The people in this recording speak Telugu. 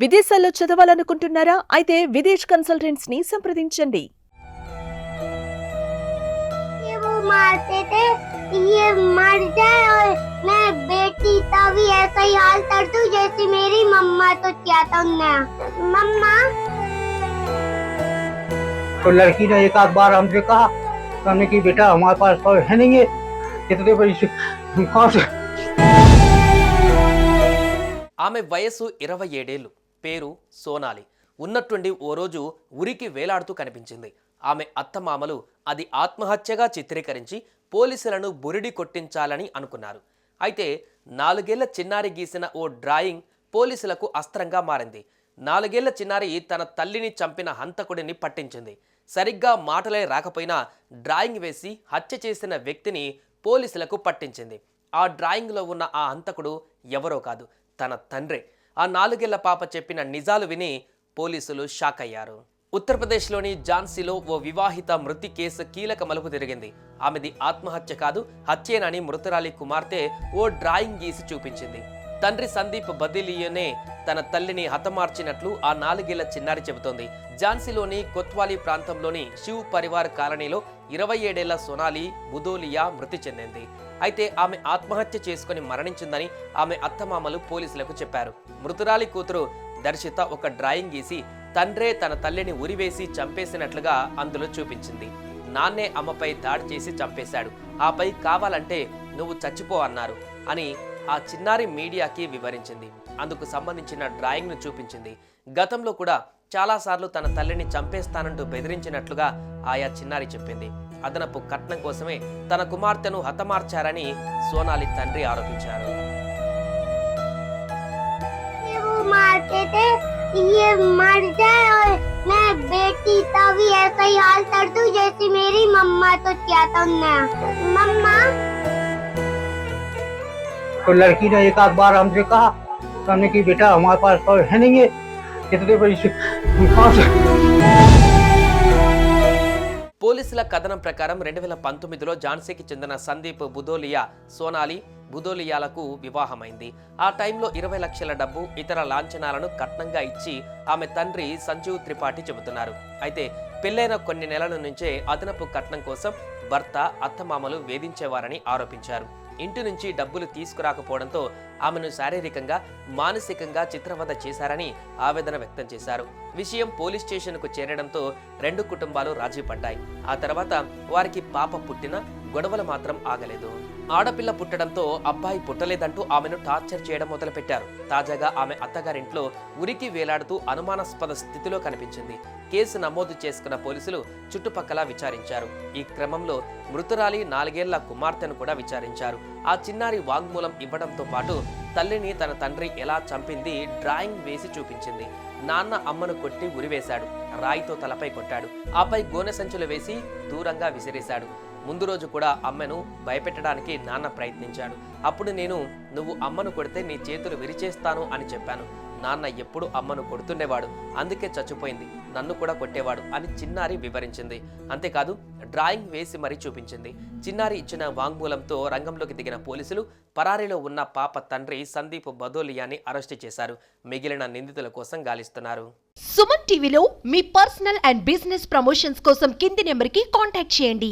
విదేశాల్లో చదవాలనుకుంటున్నారా? అయితే విదేశ్ కన్సల్టెంట్స్ ని సంప్రదించండి. वो मारते थे, ये मर जाए और मैं बेटी तभी ऐसा ही हाल कर दूं जैसे मेरी मम्मा तो क्या था ना मम्मा। तो लड़की ने एक आध बार हमसे कहा, हमने कि बेटा हमारे पास तो है नहीं है, कितने पैसे कहाँ से। ఆమె వయస్సు 27 ఏళ్లు. పేరు సోనాలి. ఉన్నట్టుండి ఓ రోజు ఉరికి వేలాడుతూ కనిపించింది. ఆమె అత్తమామలు అది ఆత్మహత్యగా చిత్రీకరించి పోలీసులను బురిడి కొట్టించాలని అనుకున్నారు. అయితే 4 ఏళ్ల చిన్నారి గీసిన ఓ డ్రాయింగ్ పోలీసులకు అస్త్రంగా మారింది. 4 ఏళ్ల చిన్నారి తన తల్లిని చంపిన హంతకుడిని పట్టించింది. సరిగ్గా మాటలే రాకపోయినా డ్రాయింగ్ వేసి హత్య చేసిన వ్యక్తిని పోలీసులకు పట్టించింది. ఆ డ్రాయింగ్లో ఉన్న ఆ హంతకుడు ఎవరో కాదు, తన తండ్రే. ఆ 4 ఏళ్ల పాప చెప్పిన నిజాలు విని పోలీసులు షాక్ అయ్యారు. ఉత్తరప్రదేశ్లోని ఝాన్సీలో ఓ వివాహిత మృతి కేసు కీలక మలుపు తిరిగింది. ఆమెది ఆత్మహత్య కాదు, హత్యేనని మృతురాలి కుమార్తె ఓ డ్రాయింగ్ గీసి చూపించింది. తండ్రి సందీప్ బదిలియనే తన తల్లిని హతమార్చినట్లు ఆ 4 ఏళ్ల చిన్నారి చెబుతోంది. ఝాన్సీలోని కొత్వాలీ ప్రాంతంలోని శివ్ పరివార్ కాలనీలో 27 ఏళ్ల సోనాలి బుదోలియా మృతి చెందింది. అయితే ఆమె ఆత్మహత్య చేసుకుని మరణించిందని ఆమె అత్తమామలు పోలీసులకు చెప్పారు. మృతురాలి కూతురు దర్శిత ఒక డ్రాయింగ్ గీసి తండ్రే తన తల్లిని ఉరివేసి చంపేసినట్లుగా అందులో చూపించింది. నాన్నే అమ్మపై దాడి చేసి చంపేశాడు, ఆపై కావాలంటే నువ్వు చచ్చిపో అన్నారు అని ఆ చిన్నారి మీడియాకి వివరించింది. అందుకు సంబంధించిన డ్రాయింగ్ను చూపించింది. గతంలో కూడా చాలాసార్లు తన తల్లిని చంపేస్తానంటూ బెదిరించినట్లుగా ఆయా చిన్నారి చెప్పింది. అదనపు కట్నం కోసమే తన కుమార్తెను హతమార్చారని సోనాలి తండ్రి ఆరోపించారు. वो मारते थे, ये मर जाए और मैं बेटी तभी ऐसा ही हाल कर दूं जैसे मेरी मम्मा तो क्या था ना मम्मा। तो लड़की ने एक आध बार हमसे कहा, हमने कि बेटा हमारे पास तो है नहीं है, कितने पैसे कहाँ से। పోలీసుల కథనం ప్రకారం 2019లో ఝాన్సీకి చెందిన సందీప్ బుదోలియా సోనాలి బుదోలియాలకు వివాహమైంది. ఆ టైంలో 20 లక్షల డబ్బు ఇతర లాంఛనాలను కట్నంగా ఇచ్చి ఆమె తండ్రి సంజీవ్ త్రిపాఠి చెబుతున్నారు. అయితే పెళ్లైన కొన్ని నెలల నుంచే అదనపు కట్నం కోసం భర్త అత్తమామలు వేధించేవారని ఆరోపించారు. ఇంటి నుంచి డబ్బులు తీసుకురాకపోవడంతో ఆమెను శారీరకంగా మానసికంగా చిత్రవద చేశారని ఆవేదన వ్యక్తం చేశారు. విషయం పోలీస్ స్టేషన్కు చేరడంతో 2 కుటుంబాలు రాజీ పడ్డాయి. ఆ తర్వాత వారికి పాప పుట్టిన గొడవలు మాత్రం ఆగలేదు. ఆడపిల్ల పుట్టడంతో అబ్బాయి పుట్టలేదంటూ ఆమెను టార్చర్ చేయడం మొదలుపెట్టారు. తాజాగా ఆమె అత్తగారింట్లో ఉరికి వేలాడుతూ అనుమానాస్పద స్థితిలో కనిపించింది. కేసు నమోదు చేసుకున్న పోలీసులు చుట్టుపక్కల విచారించారు. ఈ క్రమంలో మృతురాలి 4 ఏళ్ల కుమార్తెను కూడా విచారించారు. ఆ చిన్నారి వాంగ్మూలం ఇవ్వడంతో పాటు తల్లిని తన తండ్రి ఎలా చంపింది డ్రాయింగ్ వేసి చూపించింది. నాన్న అమ్మను కొట్టి ఉరివేశాడు, రాయితో తలపై కొట్టాడు, ఆపై గోనె సంచులు వేసి దూరంగా విసిరేశాడు. ముందు రోజు కూడా అమ్మను భయపెట్టడానికి నాన్న ప్రయత్నించాడు. అప్పుడు నేను నువ్వు అమ్మను కొడితే నీ చేతులు విరిచేస్తాను అని చెప్పాను. నాన్న ఎప్పుడు అమ్మను కొడుతుండేవాడు, అందుకే చచ్చిపోయింది, నన్ను కూడా కొట్టేవాడు అని చిన్నారి వివరించింది. అంతేకాదు డ్రాయింగ్ వేసి మరీ చూపించింది. చిన్నారి ఇచ్చిన వాంగ్మూలంతో రంగంలోకి దిగిన పోలీసులు పరారీలో ఉన్న పాప తండ్రి సందీప్ బదోలియాని అరెస్టు చేశారు. మిగిలిన నిందితుల కోసం గాలిస్తున్నారు. సుమన్ టీవీలో మీ పర్సనల్ అండ్ బిజినెస్ ప్రమోషన్స్ కోసం కింది నెంబర్కి కాంటాక్ట్ చేయండి.